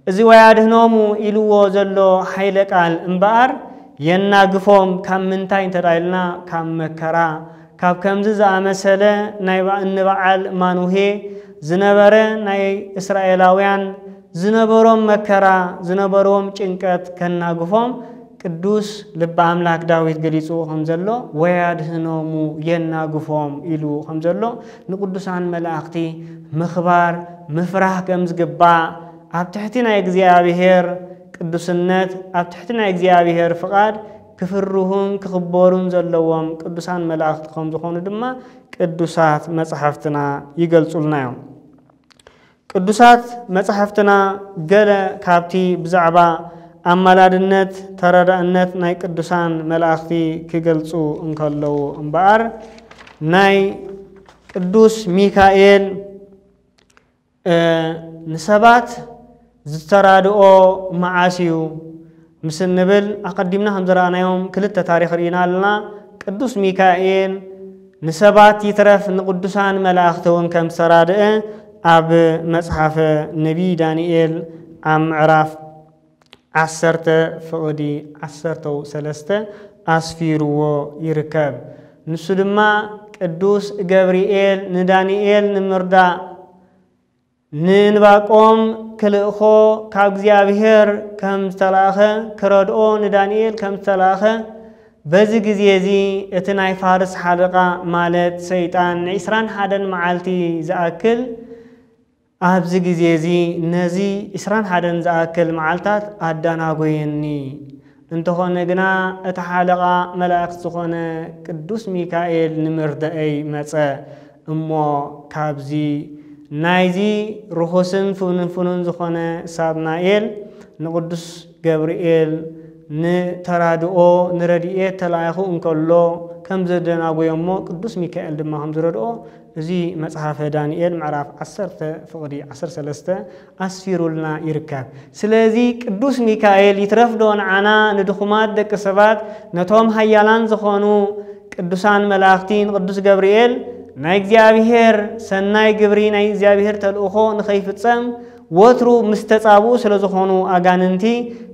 እዚ ወያድህኖሙ ኢልዎ ዘሎ ሓይለ ቃል እምበኣር የናግፎም ካብ ምንታይ እንተዳይልና ካብ መከራ ካብ ከምዚ ዝኣመሰለ ናይ በዓል ማኑሄ ዝነበረ ናይ እስራኤላውያን ዝነበሮም መከራ ዝነበሮም ጭንቀት ከናግፎም ቅዱስ ልበ አምላክ ዳዊት ገሊጹ ከም ዘሎ ወያድህኖሙ የናግፎም ኢሉ ከም ዘሎ ንቅዱሳን መላእክቲ ምኽባር ምፍራህ ከም ዝግባእ ኣብ ትሕቲ ናይ እግዚአብሔር ቅዱስነት ኣብ ትሕቲ ናይ እግዚአብሔር ፍቃድ ክፍርሁን ክኽበሩን ዘለዎም ቅዱሳን መላእክቲ ከም ዝኾኑ ድማ ቅዱሳት መጽሐፍትና ይገልጹልናዮም ቅዱሳት መጽሐፍትና ገለ ካብቲ ብዛዕባ አማላድነት ተረዳእነት ናይ ቅዱሳን መላእክቲ ክገልጹ እንከለው እምበኣር ናይ ቅዱስ ሚካኤል ንሰባት ዝተራድኦ መዓስዩ ምስ ንብል ኣቀዲምና ከም ዝረኣናዮም ክልተ ታሪኽ ርኢና ኣለና ቅዱስ ሚካኤል ንሰባት ይትረፍ ንቅዱሳን መላእክቲ እውን ከም ዝተራድአ ኣብ መጽሓፈ ነቢይ ዳንኤል ኣብ ምዕራፍ 10 ፍቅዲ 13 አስፊርዎ ይርከብ ንሱ ድማ ቅዱስ ገብርኤል ንዳንኤል ንምርዳእ ንንባቆም ክልእኾ ካብ እግዚአብሔር ከም ዝተላኸ ክረድኦ ንዳንኤል ከም ዝተላኸ በዚ ግዜ እዚ እቲ ናይ ፋርስ ሓደቃ ማለት ሰይጣን 21 መዓልቲ ዝኣክል ኣብዚ ግዜ እዚ ነዚ 21 ዝኣክል መዓልታት ኣዳናጎየኒ እንተኾነ ግና እቲ ሓለቓ መላእክት ዝኾነ ቅዱስ ሚካኤል ንምርዳእይ መጸ እሞ ካብዚ ናይዚ ርኹስን ፍኑን ዝኾነ ሳጥናኤል ንቅዱስ ገብርኤል ንተራድኦ ንረድኤት ተላኢኹ እንከሎ ከም ዘደናጎየሞ ቅዱስ ሚካኤል ድማ ከም ዝረድኦ እዚ መጽሐፈ ዳንኤል ምዕራፍ 10 ፍቅዲ 13 አስፊሩልና ይርከብ ስለዚ ቅዱስ ሚካኤል ይትረፍዶ ንዓና ንድኹማት ደቂ ሰባት ነቶም ሃያላን ዝኾኑ ቅዱሳን መላእክቲ ቅዱስ ገብርኤል ናይ እግዚአብሔር ሰናይ ግብሪ ናይ እግዚአብሔር ተልእኾ ንኸይፍጸም ወትሩ ምስተጻብኡ ስለ ዝኾኑ አጋንንቲ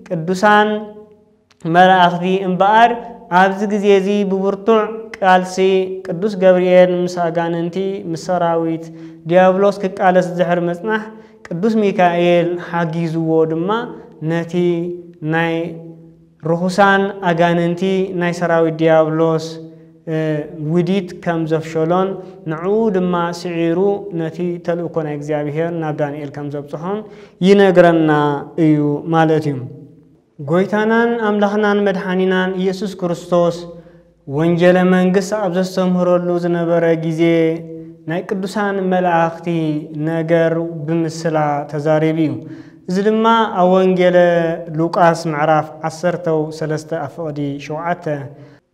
ቅዱሳን መላእክቲ እምበኣር ኣብዚ ግዜ እዚ ብብርቱዕ ቃልሲ ቅዱስ ገብርኤል ምስ አጋንንቲ ምስ ሰራዊት ዲያብሎስ ክቃለስ ዝሕር መጽናሕ ቅዱስ ሚካኤል ሓጊዝዎ ድማ ነቲ ናይ ርሁሳን ኣጋንንቲ ናይ ሰራዊት ዲያብሎስ ውዲት ከም ዘፍሸሎን ንዑ ድማ ስዒሩ ነቲ ተልእኮ ናይ እግዚአብሔር ናብ ዳንኤል ከም ዘብጽሖን ይነግረና እዩ ማለት እዩ። ጎይታናን አምላኽናን መድኃኒናን ኢየሱስ ክርስቶስ ወንጀለ መንግሥት ኣብ ዘስተምህረሉ ዝነበረ ጊዜ ናይ ቅዱሳን መላእኽቲ ነገር ብምስላ ተዛሪብ እዩ። እዚ ድማ ኣብ ወንጌለ ሉቃስ ምዕራፍ 13 ኣፍቕዲ 7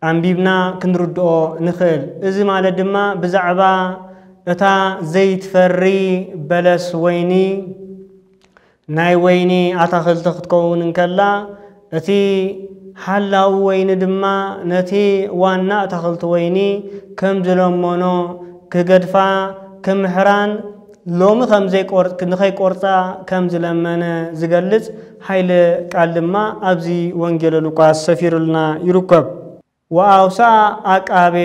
አንቢብና ክንርድኦ ንኽእል። እዚ ማለት ድማ ብዛዕባ እታ ዘይትፈሪ በለስ ወይኒ ናይ ወይኒ ኣታኽልቲ ክትከውን እንከላ እቲ ሓላዊ ወይኒ ድማ ነቲ ዋና ኣታኽልቲ ወይኒ ከም ዝለመኖ ክገድፋ ክምሕራን ሎሚ ከም ዘይቆርጽ ንኸይቆርጻ ከም ዝለመነ ዝገልጽ ሓይለ ቃል ድማ ኣብዚ ወንጌለ ሉቃስ ሰፊሩልና ይርከብ። ወአውሳ አቃቤ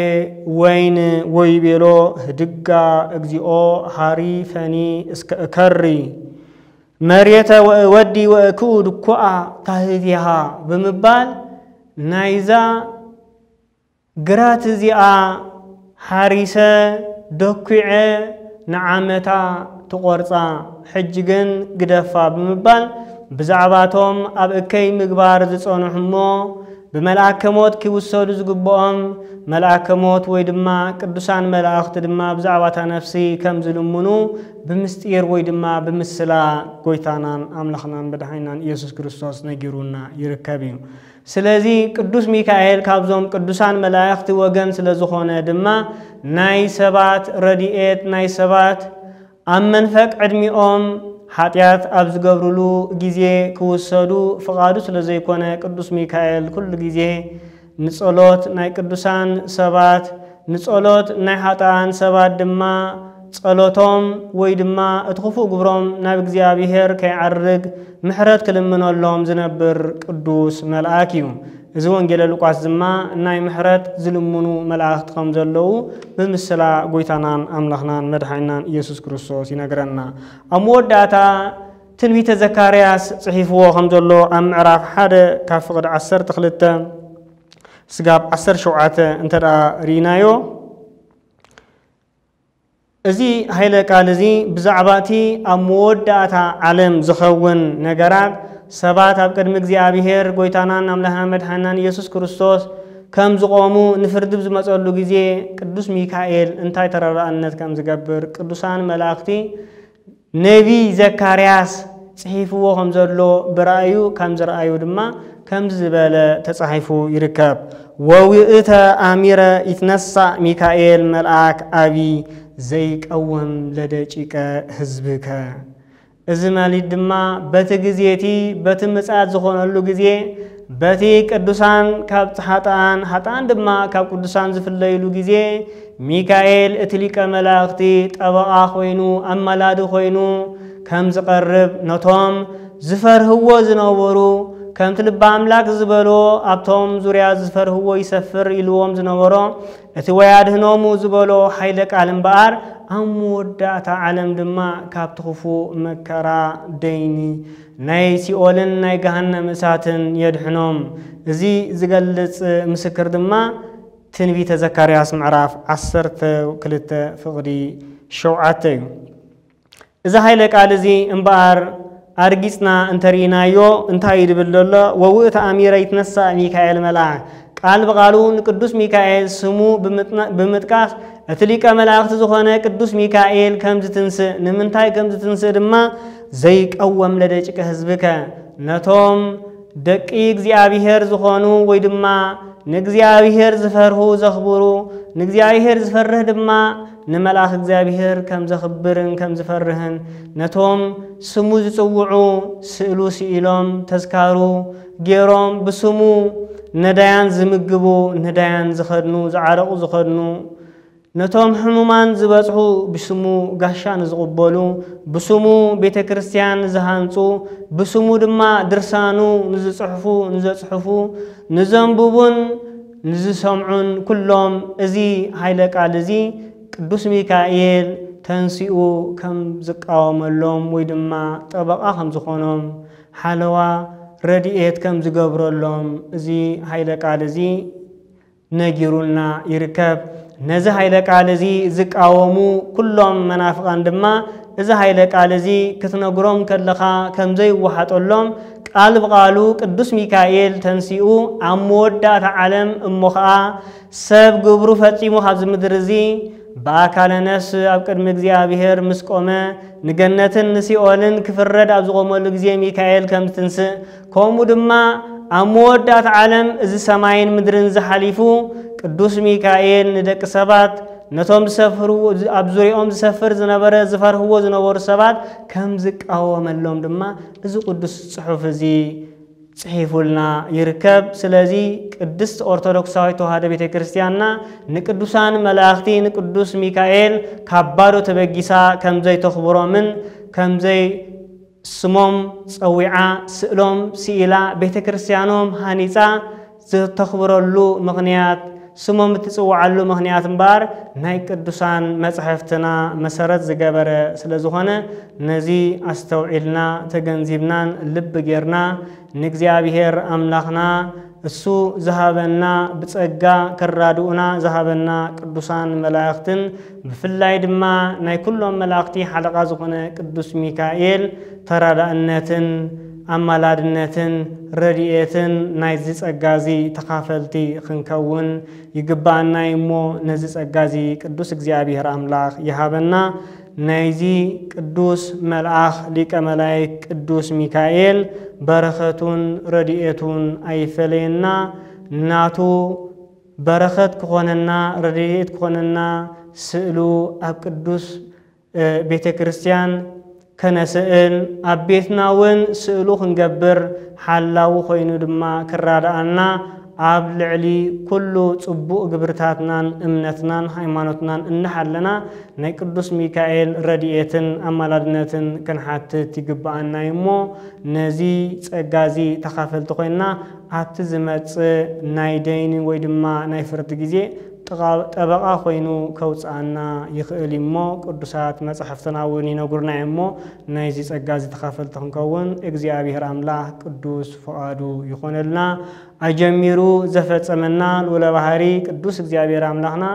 ወይን ወይቤሎ ህድጋ እግዚኦ ሃሪ ፈኒ እስከ እከሪ መሬተ ወዲ ወእኩድ ኩአ ታህቲሃ ብምባል ናይዛ ግራት እዚኣ ሓሪሰ ደኩዐ ንዓመታ ትቆርጻ ሕጅግን ግደፋ ብምባል ብዛዕባቶም ኣብ እከይ ምግባር ዝጸንሑሞ بملائكة موت كي وصلوا زقبهم ملائكة موت ويدما قدوسان ملائكة دما بزعوات نفسي كم زلمونو بمستير ويدما بمسلا قويتانان أملخنان بدحينان يسوع كريستوس نجيرونا يركبين سلازي قدوس ميكائيل كابزوم قدوسان ملائكة وجن سلازخونه دما ناي سبات رديئت ناي سبات أمن فك عدميهم حاتيات أبز قبرلو جزيه كوسادو فقادو سلزي كونه قدوس ميكائيل كل جزيه نصلوت ناي قدوسان سبات نصلوت ناي حاتان سبات دما صلوتهم ويدما اتخفو قبرهم نابق زيابيهر كي عرق محرات كلمنا اللهم زنبر قدوس ملائكيو إذا وانجيل لوقاس زما ناي محرات زلمونو ملائكة خمزلو بمثلا قويتانان أملخنان مدحينان يسوع كريستوس ينقرنا أمود داتا تنبيت زكارياس صحيفو خمزلو أم عراف حدا كافقد 10 تخلطة سقاب 10 شوعات انترا رينايو إذي هيلا قالزي بزعباتي أمود داتا علم زخون نقرات سبات أبكر مجزيابيهر قويتانان أملها مدحنان يسوع كريستوس كم زقامو نفرد بزمسؤول لجزية قدوس ميكائيل انتاي ترى النت كم زقبر قدوسان ملاختي نبي زكرياس صحيفو خمزلو برأيو كم زرأيو دما كم زبالة تصحيفو يركب ووئت أميرة يتنسى ميكائيل ملاك أبي زيك أوم لديك حزبك إذا مالي دما بتجزيتي بتمسعد زخون اللو جزية بتي قدوسان كاب حتان دما كاب قدوسان زفلي لو جزية ميكائيل اتليك ملاختي طبقا خوينو أملاد خوينو كم زقرب نتوم زفر هو زنورو كم تلبا أملاك زبالو أبتوم زوريا زفر هو يسفر إلوهم زنورو اتوياد هنومو زبالو حيلك عالم بار أمودات عالم دما كاب تخفو مكرا ديني ناي سيولن ناي جهنم ساتن يدحنوم زي زقلت مسكر دما تنبيت زكرياس معراف 10 وكلت فقدي شوعتي إذا هايلك على زي انبار أرجسنا انترينايو انتايد بالله ووقت أميرة يتنسى ميكائيل ملاك قال بقالون قدوس ميكائيل سمو بمتكاس أتليك ملاك زخانة قدوس ميكائيل كم زتنسى نمنتاي كم زتنسى دما زيك أوام لديك حزبك نتوم دقيق زيابيهر زخانو ويدما نجزيابيهر زفره زخبرو نجزيابيهر زفره دما نملاك زيابيهر كم زخبرن كم زفرهن نتوم سمو زتوعو سئلو سئلهم تذكارو جيروم بسمو ندايان زمقبو ندايان زخدنو زعرقو زخدنو نتوم حمومان زبصحو بسمو قاشان زقبلو بسمو بيت كريستيان زهانصو بسمو دما درسانو نزصحفو نزنببون نزسمعون كلهم ازي هايلك على زي قدوس ميكائيل ተንሲኡ ከም ዝቃወመሎም ወይ ድማ ጠበቃ ከም ዝኾኖም ሓለዋ ረድኤት ከም ዝገብረሎም እዚ ኃይለ ቃል እዚ ነጊሩልና ይርከብ ነዚ ኃይለ ቃል እዚ ዝቃወሙ ኩሎም መናፍቃን ድማ እዚ ኃይለ ቃል እዚ ክትነግሮም ከለኻ ከም ዘይወሓጠሎም ቃል በቃሉ ቅዱስ ሚካኤል ተንሲኡ ኣብ መወዳእታ ዓለም እሞኸዓ ሰብ ግብሩ ፈጺሙ ካብዚ ምድር እዚ በአካለ ነፍስ ኣብ ቅድሚ እግዚአብሔር ምስ ቆመ ንገነትን ንሲኦልን ክፍረድ ኣብ ዝቆመሉ ግዜ ሚካኤል ከም ትንስእ ከምኡ ድማ ኣብ መወዳእታ ዓለም እዚ ሰማይን ምድርን ዝሓሊፉ ቅዱስ ሚካኤል ንደቂ ሰባት ነቶም ዝሰፍሩ ኣብ ዙርያኦም ዝሰፍር ዝነበረ ዝፈርህዎ ዝነበሩ ሰባት ከም ዝቃወመሎም ድማ እዚ ቅዱስ ጽሑፍ እዚ ጽሒፉልና ይርከብ ስለዚ ቅድስት ኦርቶዶክሳዊት ተዋህዶ ቤተክርስቲያንና ንቅዱሳን መላእክቲ ንቅዱስ ሚካኤል ካባዶ ተበጊሳ ከም ዘይተኽብሮምን ከም ዘይ ስሞም ጸዊዓ ስእሎም ሲኢላ ቤተክርስቲያኖም ሃኒጻ ዝተኽብረሉ ምኽንያት ስሞም ትጽውዓሉ ምኽንያት እምበር ናይ ቅዱሳን መጽሐፍትና መሰረት ዝገበረ ስለዝኾነ ነዚ አስተውዒልና ተገንዚብናን ልብ ጌርና ንእግዚአብሔር አምላኽና እሱ ዝሃበና ብጸጋ ከራድኡና ዝሃበና ቅዱሳን መላእክትን ብፍላይ ድማ ናይ ኩሎም መላእክቲ ሓለቃ ዝኾነ ቅዱስ ሚካኤል ተራዳእነትን አማላድነትን ረድኤትን ናይዚ ጸጋዚ ተካፈልቲ ክንከውን ይግባአና እሞ ነዚ ጸጋዚ ቅዱስ እግዚአብሔር አምላኽ ይሃበና ናይዚ ቅዱስ መልአኽ ሊቀ መላእክት ቅዱስ ሚካኤል በረኸቱን ረድኤቱን አይፈለየና ናቱ በረኸት ክኾነና ረድኤት ክኾነና ስእሉ ኣብ ቅዱስ ቤተ ክርስቲያን ከነስእል ኣብ ቤትናውን ስእሉ ክንገብር ሓላው ኮይኑ ድማ ክራዳአና ኣብ ልዕሊ ኩሉ ጽቡቕ ግብርታትናን እምነትናን ሃይማኖትናን እንሓለና ናይ ቅዱስ ሚካኤል ረድኤትን አማላድነትን ክንሓትት ይግባአና እሞ ነዚ ጸጋዚ ተካፈልቲ ኮይና ኣብቲ ዝመጽእ ናይ ደይኒ ወይ ድማ ናይ ፍርድ ጊዜ ጠበቃ ኮይኑ ከውፃና ይኽእል እሞ ቅዱሳት መጽሐፍትና እውን ይነግሩና እሞ ናይዚ ጸጋዚ ተካፈልቲ ክንከውን እግዚአብሔር አምላኽ ቅዱስ ፈቃዱ ይኾነልና አጀሚሩ ዘፈጸመና ልዑለ ባሕሪ ቅዱስ እግዚአብሔር አምላኽና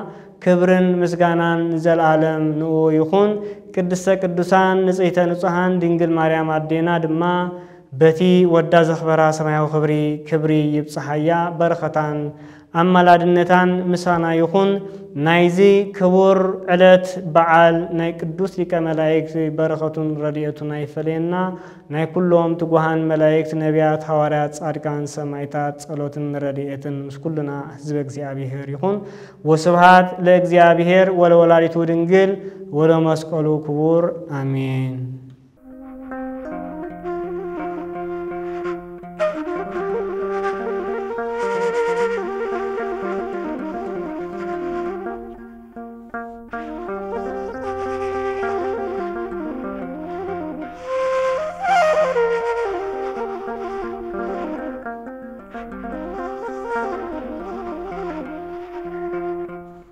ክብርን ምስጋናን ዘለዓለም ንኡ ይኹን ቅድስተ ቅዱሳን ንጽሕተ ንጹሃን ድንግል ማርያም አዴና ድማ በቲ ወዳ ዘኽበራ ሰማያዊ ክብሪ ይብጽሐያ በረኸታን አማላድነታን ምሳና ይኹን ናይዚ ክቡር ዕለት በዓል ናይ ቅዱስ ሊቀ መላእክት በረኸቱን ረድኤቱን አይፈለየና ናይ ኩሎም ትጉሃን መላእክት ነቢያት ሐዋርያት ጻድቃን ሰማዕታት ጸሎትን ረድኤትን ምስ ኩልና ሕዝበ እግዚአብሔር ይኹን ወስብሐት ለእግዚአብሔር ወለወላዲቱ ድንግል ወለመስቀሉ ክቡር አሜን።